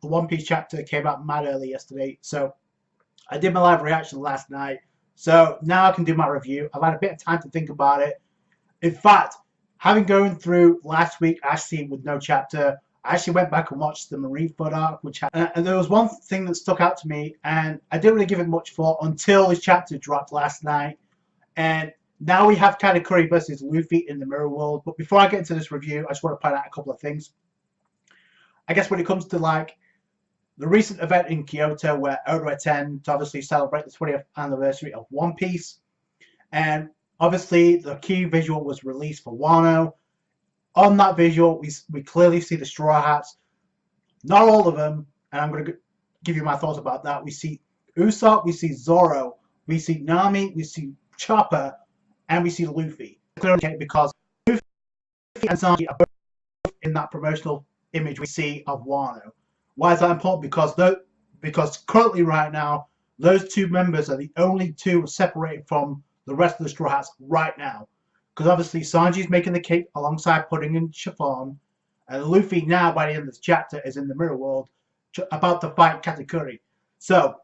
the One Piece chapter came out mad early yesterday, so I did my live reaction last night. So now I can do my review. I've had a bit of time to think about it. In fact, having gone through last week, actually with no chapter, I actually went back and watched the Marineford arc, and there was one thing that stuck out to me, and I didn't really give it much thought until this chapter dropped last night. And now we have Katakuri versus Luffy in the Mirror World. But before I get into this review, I just want to point out a couple of things. I guess when it comes to like the recent event in Kyoto where Oda attend to obviously celebrate the 20th anniversary of One Piece, and obviously the key visual was released for Wano. On that visual, we clearly see the Straw Hats. Not all of them, and I'm going to give you my thoughts about that. We see Usopp, we see Zoro, we see Nami, we see Chopper, and we see Luffy. Clearly, because Luffy and Sanji are both in that promotional image we see of Wano. Why is that important? Because currently, right now, those two members are the only two separated from the rest of the Straw Hats right now. Because obviously Sanji's making the cake alongside Pudding and Chiffon, and Luffy now, by the end of this chapter, is in the Mirror World about to fight Katakuri. So,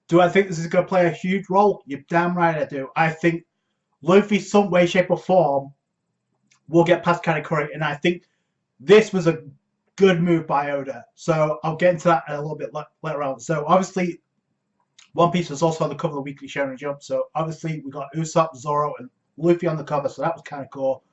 do I think this is going to play a huge role? You're damn right I do. I think Luffy, some way, shape, or form, will get past Katakuri, and I think this was a good move by Oda. So, I'll get into that a little bit later on. So, obviously, One Piece was also on the cover of the Weekly Shonen Jump. So, obviously, we got Usopp, Zoro, and Luffy on the cover, so that was kind of cool.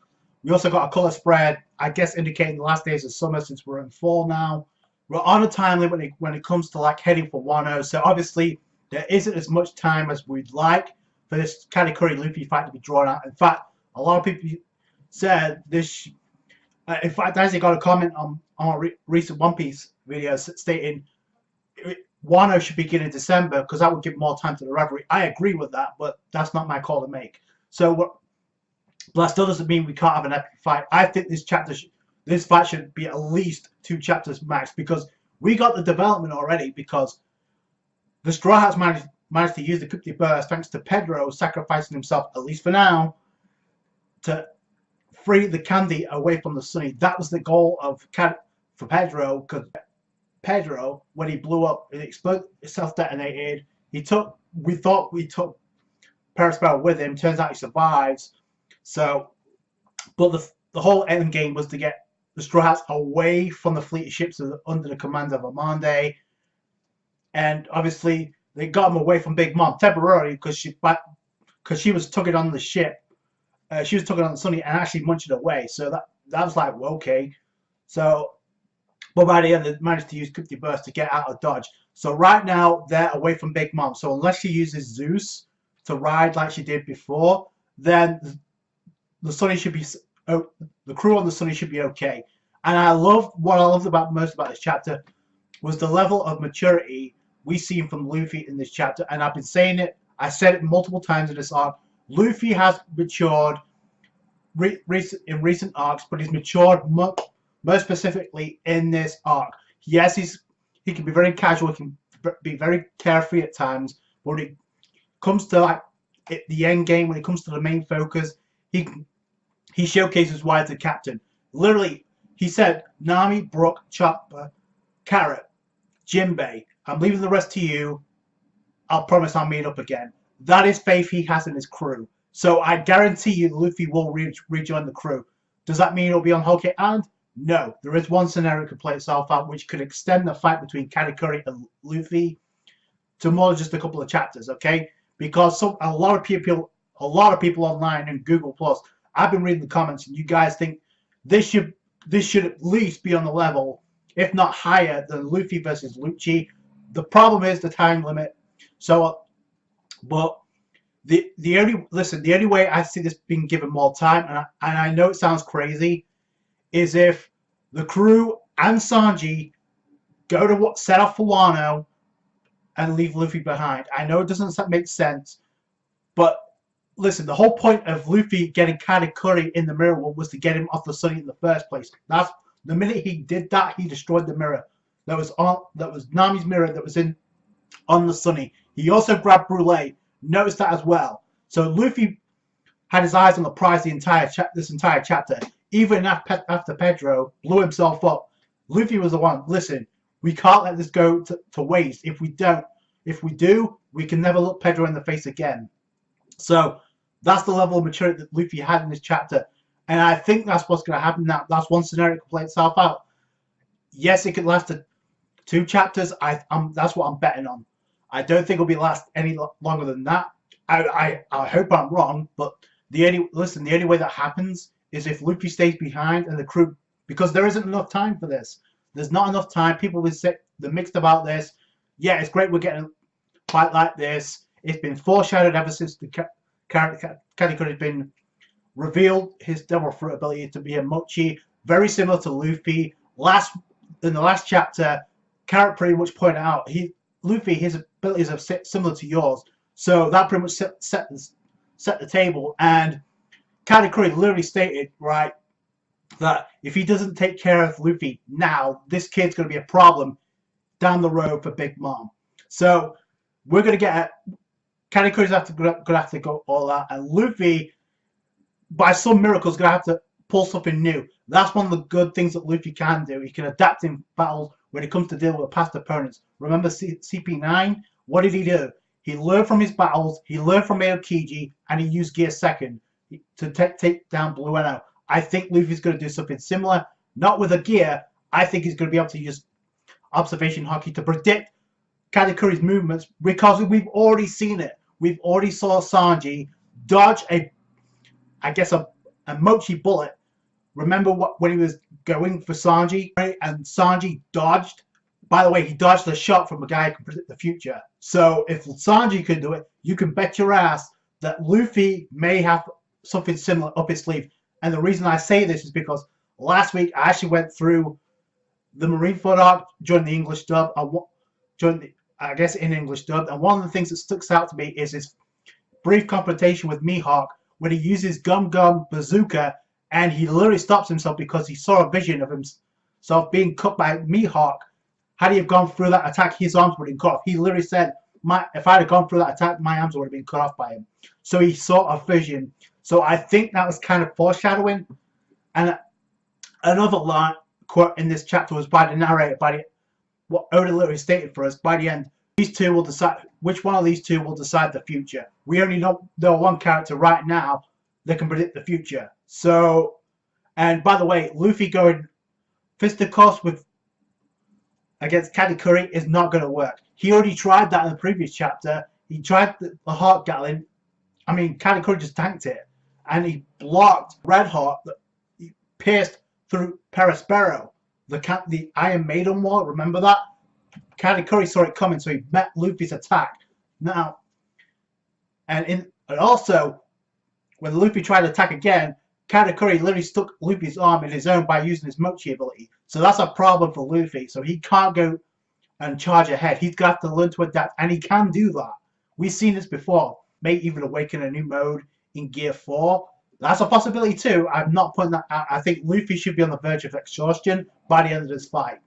We also got a color spread, I guess indicating the last days of summer since we're in fall now. We're on a time limit when it comes to like heading for Wano, so obviously there isn't as much time as we'd like for this Katakuri Luffy fight to be drawn out. In fact, a lot of people said this. In fact, I actually got a comment on a recent One Piece video stating Wano should begin in December because that would give more time to the referee. I agree with that, but that's not my call to make. So, but that still doesn't mean we can't have an epic fight. I think this fight should be at least 2 chapters max because we got the development already. Because the Straw Hats managed to use the Cryptic Burst thanks to Pedro sacrificing himself, at least for now, to free the candy away from the Sunny. That was the goal for Pedro. Because Pedro, when he blew up, it self-detonated. We thought we took Perispell with him. Turns out he survives. So, but the whole end game was to get the Straw Hats away from the fleet of ships under the command of Amande, and obviously they got him away from Big Mom temporarily because she was tugging on the ship. She was tugging on the Sunny and actually munching away. So that was like, well, okay. So, but by the end they managed to use Cryptic Burst to get out of Dodge. So right now they're away from Big Mom. So unless she uses Zeus to ride like she did before, then the Sunny should be, the crew on the Sunny should be okay. And what I loved most about this chapter was the level of maturity we see from Luffy in this chapter. And I've been saying it, I said it multiple times in this arc. Luffy has matured in recent arcs, but he's matured most specifically in this arc. Yes, he can be very casual, he can be very carefree at times, but when it comes to like the end game, when it comes to the main focus, he showcases why he's the captain. Literally, he said, Nami, Brook, Chopper, Carrot, Jinbei, I'm leaving the rest to you. I'll promise I'll meet up again. That is faith he has in his crew. So I guarantee you Luffy will rejoin the crew. Does that mean he'll be on Whole Cake Island? No. There is one scenario that could play itself out which could extend the fight between Katakuri and Luffy to more than just a couple of chapters, okay? Because a lot of people online and Google Plus, I've been reading the comments, and you guys think this should at least be on the level, if not higher, than Luffy versus Lucci. The problem is the time limit. So, but the only way I see this being given more time, and I know it sounds crazy, is if the crew and Sanji go to set off for Wano and leave Luffy behind. I know it doesn't make sense, but listen, the whole point of Luffy getting Katakuri in the Mirror World was to get him off the Sunny in the first place. That's the minute he did that, he destroyed the mirror. That was Nami's mirror that was on the Sunny. He also grabbed Brûlé. Notice that as well. So Luffy had his eyes on the prize this entire chapter. Even after Pedro blew himself up, Luffy was the one. Listen, We can't let this go to waste. If we do, we can never look Pedro in the face again. So that's the level of maturity that Luffy had in this chapter. And I think that's what's going to happen now. That's one scenario that could play itself out. Yes, it could last 2 chapters. That's what I'm betting on. I don't think it'll be last any longer than that. I hope I'm wrong, but the only way that happens is if Luffy stays behind and the crew, because there isn't enough time for this. There's not enough time. People will say they're mixed about this. Yeah, it's great we're getting a fight like this. It's been foreshadowed ever since the Katakuri has been revealed his devil fruit ability to be a mochi, very similar to Luffy. In the last chapter, Carrot pretty much pointed out Luffy, his abilities are similar to yours, so that pretty much set the table. And Katakuri literally stated, right, that if he doesn't take care of Luffy now, this kid's going to be a problem down the road for Big Mom. So we're going to get Katakuri's going to have to go all out, and Luffy, by some miracle, is going to have to pull something new. That's one of the good things that Luffy can do. He can adapt in battles when it comes to dealing with past opponents. Remember CP9? What did he do? He learned from his battles, he learned from Aokiji, and he used Gear Second to take down Blue Eno. I think Luffy's going to do something similar, not with a gear. I think he's going to be able to use observation hockey to predict Katakuri's movements, because we've already seen it. We've already saw Sanji dodge a mochi bullet. Remember when he was going for Sanji, right? And Sanji dodged. By the way, he dodged a shot from a guy who can predict the future. So if Sanji could do it, you can bet your ass that Luffy may have something similar up his sleeve. And the reason I say this is because last week I actually went through the Marineford arc during the English dub. In English dub. And one of the things that sticks out to me is his brief confrontation with Mihawk, when he uses Gum Gum Bazooka, and he literally stops himself because he saw a vision of himself being cut by Mihawk. Had he have gone through that attack, his arms would have been cut off. He literally said, if I had gone through that attack, my arms would have been cut off by him. So he saw a vision. So I think that was kind of foreshadowing. And another line quote in this chapter was by the narrator, what Oda literally stated for us. By the end, these two will decide which one of these two will decide the future. We only know there one character right now that can predict the future. So, and by the way, Luffy going fisticuffs against Katakuri is not going to work. He already tried that in the previous chapter. He tried the Heart Gatling. I mean, Katakuri just tanked it, and he blocked Red Heart that pierced through Perospero, the Iron Maiden wall. Remember that? Katakuri saw it coming, so he met Luffy's attack. Now, and also, when Luffy tried to attack again, Katakuri literally stuck Luffy's arm in his own by using his mochi ability. So that's a problem for Luffy. So he can't go and charge ahead. He's got to learn to adapt, and he can do that. We've seen this before. May even awaken a new mode in Gear 4. That's a possibility too. I'm not putting that out. I think Luffy should be on the verge of exhaustion by the end of this fight.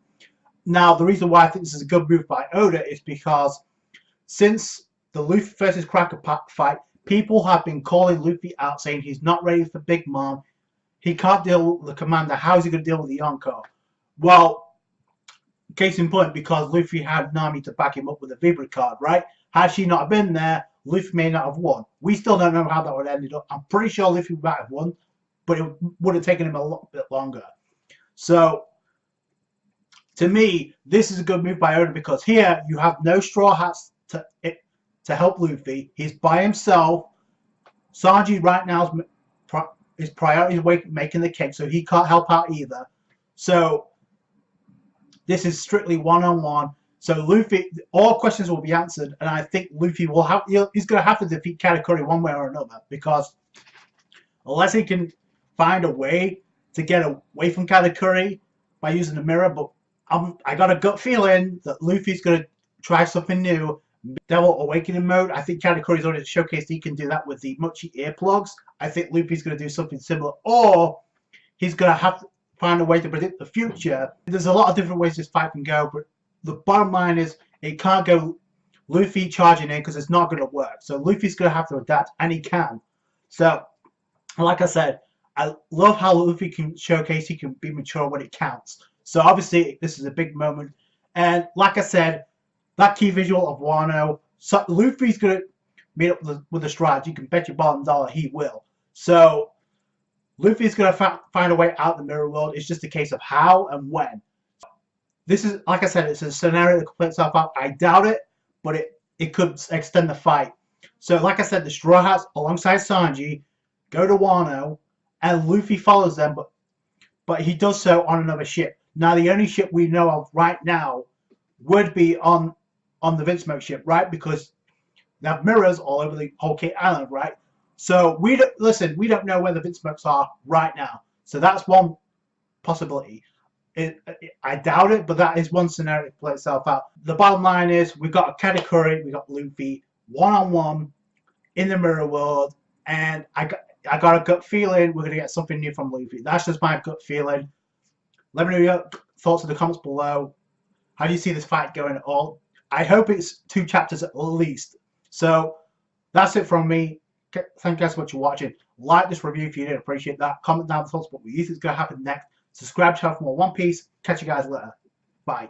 Now, the reason why I think this is a good move by Oda is because since the Luffy versus Cracker fight, people have been calling Luffy out, saying he's not ready for Big Mom. He can't deal with the commander. How is he going to deal with the Yonko? Well, case in point, because Luffy had Nami to back him up with a Vibra card, right? Had she not been there, Luffy may not have won. We still don't know how that would have ended up. I'm pretty sure Luffy might have won, but it would have taken him a little bit longer. So, to me, this is a good move by Oda, because here you have no Straw Hats to help Luffy. He's by himself. Sanji right now his priority is making the cake, so he can't help out either. So this is strictly one-on-one. So Luffy, all questions will be answered, and I think Luffy will he's going to have to defeat Katakuri one way or another, because unless he can find a way to get away from Katakuri by using the mirror, but I got a gut feeling that Luffy's going to try something new. Devil Awakening mode. I think Katakuri's already showcased he can do that with the mochi earplugs. I think Luffy's going to do something similar, or he's going to have to find a way to predict the future. There's a lot of different ways this fight can go, but the bottom line is it can't go Luffy charging in, because it's not going to work. So Luffy's going to have to adapt, and he can. So, like I said, I love how Luffy can showcase he can be mature when it counts. So obviously this is a big moment, And like I said, that key visual of Wano, so Luffy's going to meet up with the Strides. You can bet your bottom dollar he will. So Luffy's going to find a way out of the mirror world. It's just a case of how and when. This is, like I said, it's a scenario that could play itself out. I doubt it, but it could extend the fight. So, like I said, the Straw Hats, alongside Sanji, go to Wano, and Luffy follows them, but he does so on another ship. Now, the only ship we know of right now would be on the Vinsmoke ship, right? Because they have mirrors all over the whole Kate Island, right? So, we don't know where the Vinsmokes are right now. So, that's one possibility. I doubt it, but that is one scenario to play itself out. The bottom line is we've got a Katakuri, we've got Luffy, one-on-one in the mirror world, and I got a gut feeling we're going to get something new from Luffy. That's just my gut feeling. Let me know your thoughts in the comments below. How do you see this fight going at all? I hope it's 2 chapters at least. So that's it from me. Thank you guys so much for watching. Like this review if you did, appreciate that. Comment down the thoughts what you think is going to happen next. Subscribe to the channel for more One Piece. Catch you guys later. Bye.